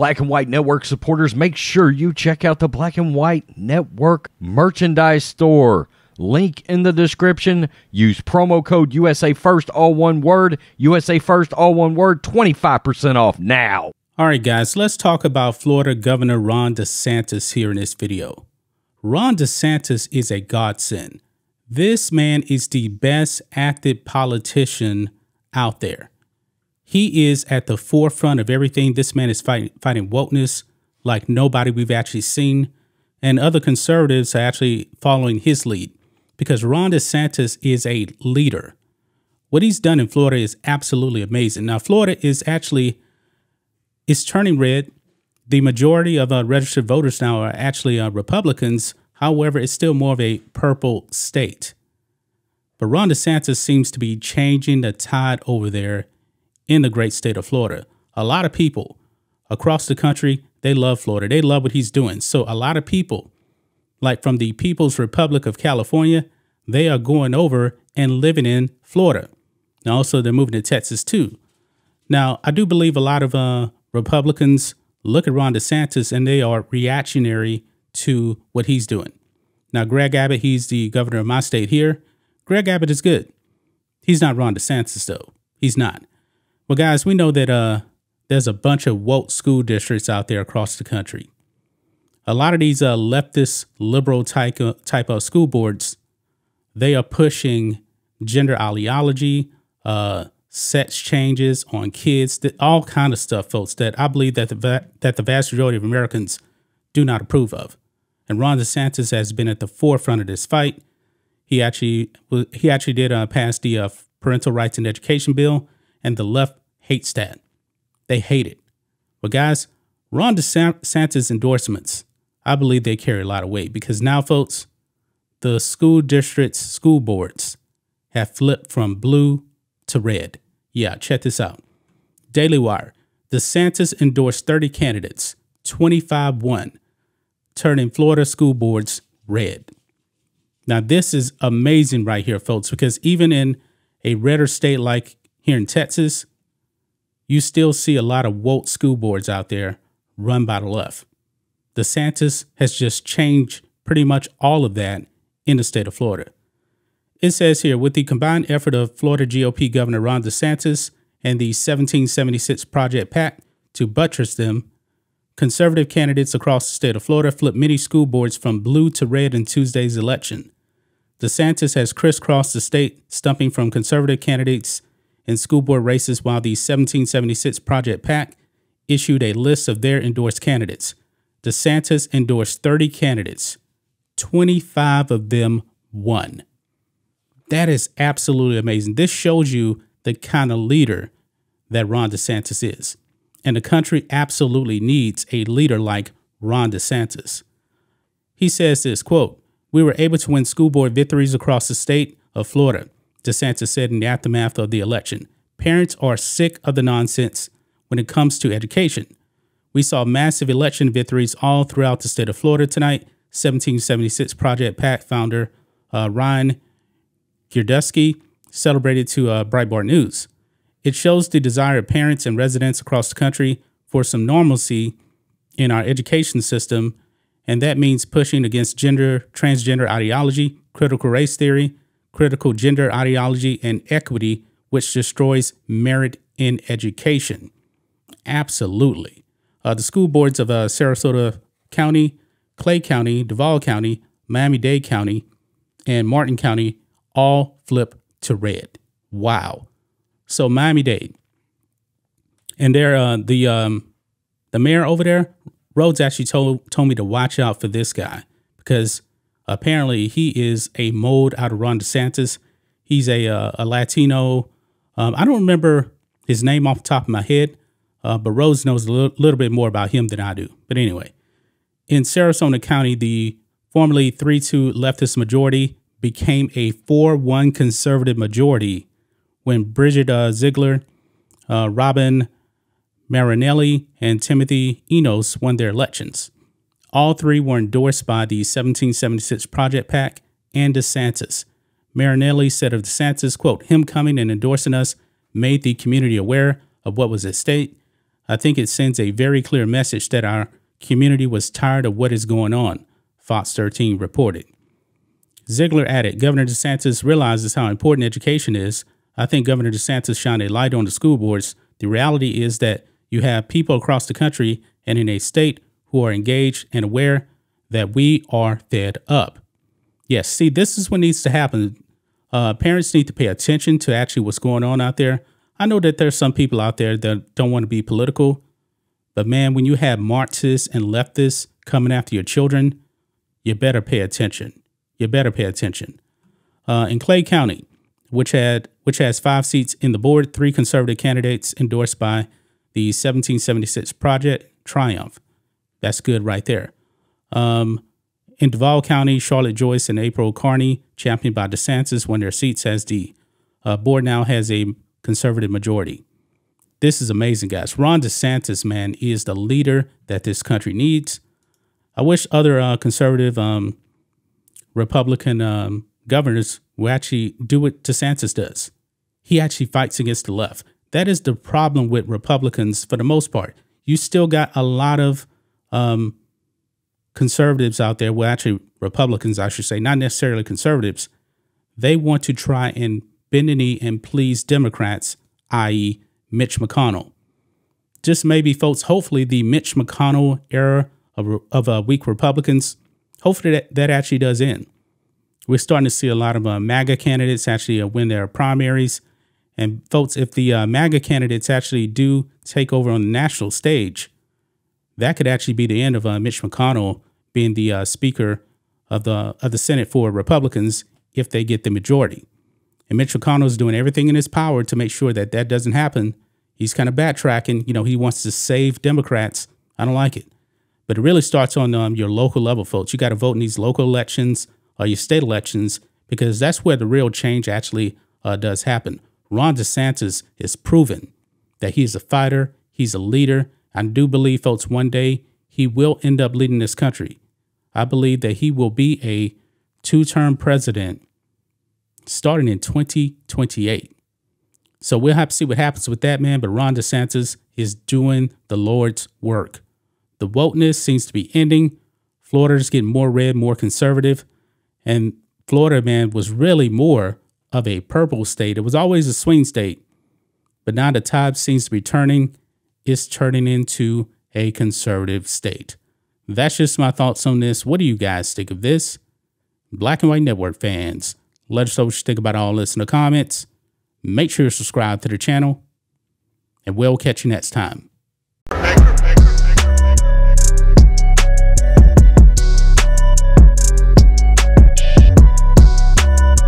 Black and White Network supporters, make sure you check out the Black and White Network merchandise store. Link in the description. Use promo code USA First, all one word. USA First, all one word. 25% off now. All right, guys, let's talk about Florida Governor Ron DeSantis here in this video. Ron DeSantis is a godsend. This man is the best acted politician out there. He is at the forefront of everything. This man is fighting wokeness like nobody we've actually seen. And other conservatives are actually following his lead because Ron DeSantis is a leader. What he's done in Florida is absolutely amazing. Now, Florida is turning red. The majority of registered voters now are actually Republicans. However, it's still more of a purple state. But Ron DeSantis seems to be changing the tide over there in the great state of Florida. A lot of people across the country, they love Florida. They love what he's doing. So a lot of people, like from the People's Republic of California, they are going over and living in Florida. Now, also, they're moving to Texas, too. Now, I do believe a lot of Republicans look at Ron DeSantis and they are reactionary to what he's doing. Now, Greg Abbott, he's the governor of my state here. Greg Abbott is good. He's not Ron DeSantis, though. He's not. Well, guys, we know that there's a bunch of woke school districts out there across the country. A lot of these leftist, liberal type of school boards, they are pushing gender ideology, sex changes on kids, all kind of stuff, folks, that I believe that the vast majority of Americans do not approve of. And Ron DeSantis has been at the forefront of this fight. He actually did pass the parental rights and education bill, and the left hates that. They hate it. But guys, Ron DeSantis endorsements, I believe they carry a lot of weight because now, folks, the school districts, school boards have flipped from blue to red. Yeah, check this out. Daily Wire. DeSantis endorsed 30 candidates, 25 won, turning Florida school boards red. Now, this is amazing right here, folks, because even in a redder state like here in Texas, you still see a lot of woke school boards out there run by the left. DeSantis has just changed pretty much all of that in the state of Florida. It says here, with the combined effort of Florida GOP Governor Ron DeSantis and the 1776 Project PAC to buttress them, conservative candidates across the state of Florida flipped many school boards from blue to red in Tuesday's election. DeSantis has crisscrossed the state, stumping from conservative candidates in school board races, while the 1776 Project PAC issued a list of their endorsed candidates. DeSantis endorsed 30 candidates. 25 of them won. That is absolutely amazing. This shows you the kind of leader that Ron DeSantis is. And the country absolutely needs a leader like Ron DeSantis. He says this, quote, "We were able to win school board victories across the state of Florida," DeSantis said in the aftermath of the election. "Parents are sick of the nonsense when it comes to education. We saw massive election victories all throughout the state of Florida tonight," 1776 Project PAC founder Ryan Girdusky celebrated to Breitbart News. "It shows the desire of parents and residents across the country for some normalcy in our education system, and that means pushing against transgender ideology, critical race theory, critical gender ideology, and equity, which destroys merit in education." Absolutely. The school boards of Sarasota County, Clay County, Duval County, Miami-Dade County, and Martin County all flip to red. Wow. So Miami-Dade, and they're the mayor over there, Rhodes, actually told me to watch out for this guy because apparently he is a mold out of Ron DeSantis. He's a Latino. I don't remember his name off the top of my head, but Rhodes knows a little bit more about him than I do. But anyway, in Sarasota County, the formerly 3-2 leftist majority became a 4-1 conservative majority when Bridget Ziegler, Robin Marinelli, and Timothy Enos won their elections. All three were endorsed by the 1776 Project PAC and DeSantis. Marinelli said of DeSantis, quote, "Him coming and endorsing us made the community aware of what was at stake. I think it sends a very clear message that our community was tired of what is going on, Fox 13 reported. Ziegler added, Governor DeSantis realizes how important education is. I think Governor DeSantis shined a light on the school boards. The reality is that you have people across the country and in a state who are engaged and aware that we are fed up. Yes, see, this is what needs to happen. Parents need to pay attention to actually what's going on out there. I know that there's some people out there that don't want to be political, but man, when you have Marxists and leftists coming after your children, you better pay attention. You better pay attention. In Clay County, which has 5 seats in the board, 3 conservative candidates endorsed by the 1776 Project Triumph. That's good right there. In Duval County, Charlotte Joyce and April Carney, championed by DeSantis, won their seats as the board now has a conservative majority. This is amazing, guys. Ron DeSantis, man, is the leader that this country needs. I wish other conservative Republican governors will actually do what DeSantis does. He actually fights against the left. That is the problem with Republicans for the most part. You still got a lot of conservatives out there, well, actually Republicans, I should say, not necessarily conservatives. They want to try and bend the knee and please Democrats, i.e. Mitch McConnell. Just maybe, folks, hopefully the Mitch McConnell era of weak Republicans, hopefully that actually does end. We're starting to see a lot of MAGA candidates actually win their primaries. And folks, if the MAGA candidates actually do take over on the national stage, that could actually be the end of Mitch McConnell being the Speaker of the Senate for Republicans if they get the majority. And Mitch McConnell is doing everything in his power to make sure that that doesn't happen. He's kind of backtracking. You know, he wants to save Democrats. I don't like it. But it really starts on your local level, folks. You got to vote in these local elections or your state elections because that's where the real change actually does happen. Ron DeSantis is proven that he's a fighter. He's a leader. I do believe, folks, one day he will end up leading this country. I believe that he will be a 2-term president starting in 2028. So we'll have to see what happens with that, man. But Ron DeSantis is doing the Lord's work. The wokeness seems to be ending. Florida's getting more red, more conservative. And Florida, man, was really more of a purple state. It was always a swing state. But now the tide seems to be turning. It's turning into a conservative state. That's just my thoughts on this. What do you guys think of this? Black and White Network fans, let us know what you think about all this in the comments. Make sure you subscribe to the channel, and we'll catch you next time.